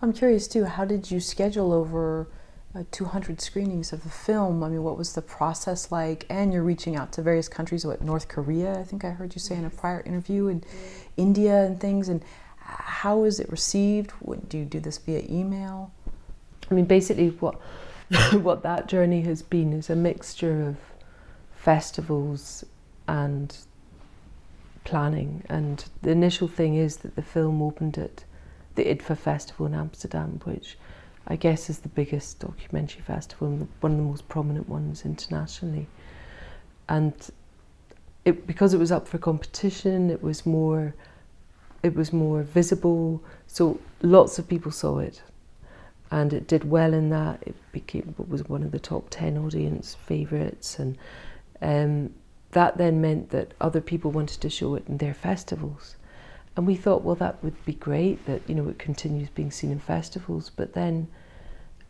I'm curious too, how did you schedule over 200 screenings of the film? I mean, what was the process like? And you're reaching out to various countries, what, North Korea, I think I heard you say in a prior interview, and India and things, and how is it received? Do you do this via email? I mean, basically what that journey has been is a mixture of festivals and planning. And the initial thing is that the film opened at the IDFA Festival in Amsterdam, which I guess is the biggest documentary festival and one of the most prominent ones internationally. And because it was up for competition, it was more visible, so lots of people saw it, and it did well in that. It was one of the top 10 audience favourites, and that then meant that other people wanted to show it in their festivals. And we thought, well, that would be great that, you know, it continues being seen in festivals. But then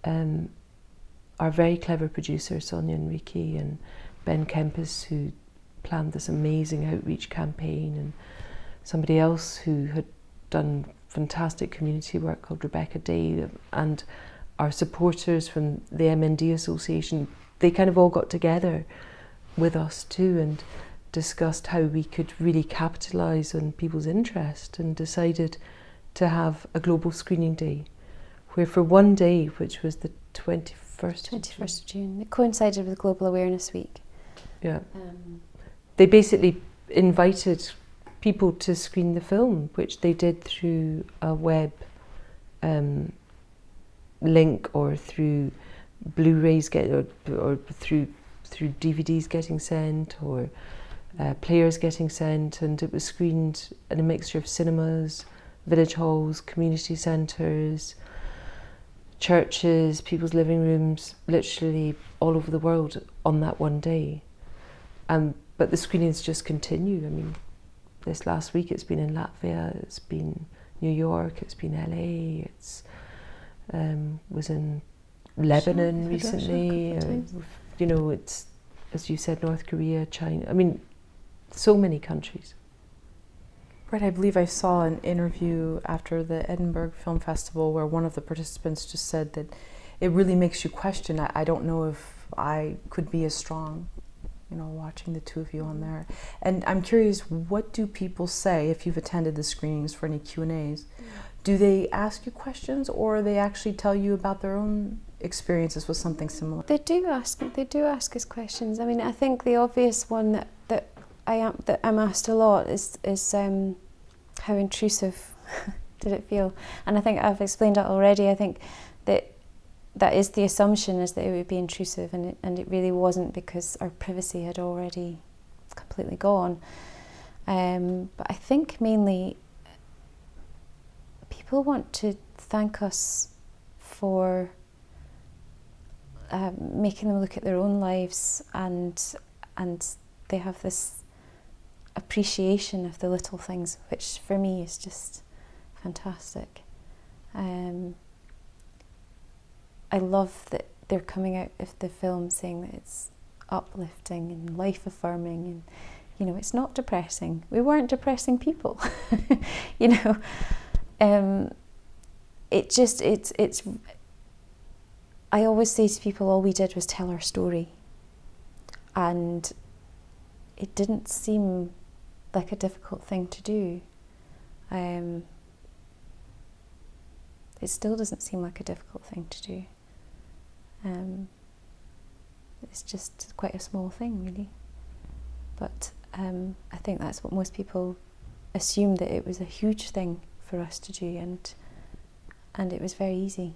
our very clever producer, Sonia Enrique, and Ben Kempis, who planned this amazing outreach campaign, and somebody else who had done fantastic community work called Rebecca Day, and our supporters from the MND Association, they kind of all got together with us too and discussed how we could really capitalise on people's interest, and decided to have a global screening day where for one day, which was the 21st of June, it coincided with Global Awareness Week. Yeah. They basically invited people to screen the film, which they did through a web link, or through Blu-rays or through DVDs getting sent, or players getting sent, and it was screened in a mixture of cinemas, village halls, community centres, churches, people's living rooms, literally all over the world on that one day. But the screenings just continue. I mean, this last week it's been in Latvia, it's been New York, it's been LA, it's was in Lebanon recently. You know, it's, as you said, North Korea, China. I mean, so many countries. Right, I believe I saw an interview after the Edinburgh Film Festival where one of the participants just said that it really makes you question, I don't know if I could be as strong, you know, watching the two of you on there. And I'm curious, what do people say if you've attended the screenings for any Q&As? Do they ask you questions, or they actually tell you about their own experiences with something similar? They do ask us questions. I mean, I think the obvious one that I'm asked a lot is how intrusive did it feel? And I think I've explained that already. I think that is the assumption, is that it would be intrusive, and it really wasn't, because our privacy had already completely gone. But I think mainly people want to thank us for making them look at their own lives, and they have this appreciation of the little things, which for me is just fantastic. I love that they're coming out of the film saying that it's uplifting and life-affirming, and, you know, it's not depressing. We weren't depressing people, you know. It's. I always say to people, all we did was tell our story, and it didn't seem like a difficult thing to do. It still doesn't seem like a difficult thing to do. It's just quite a small thing, really. But I think that's what most people assumed, that it was a huge thing for us to do, and it was very easy.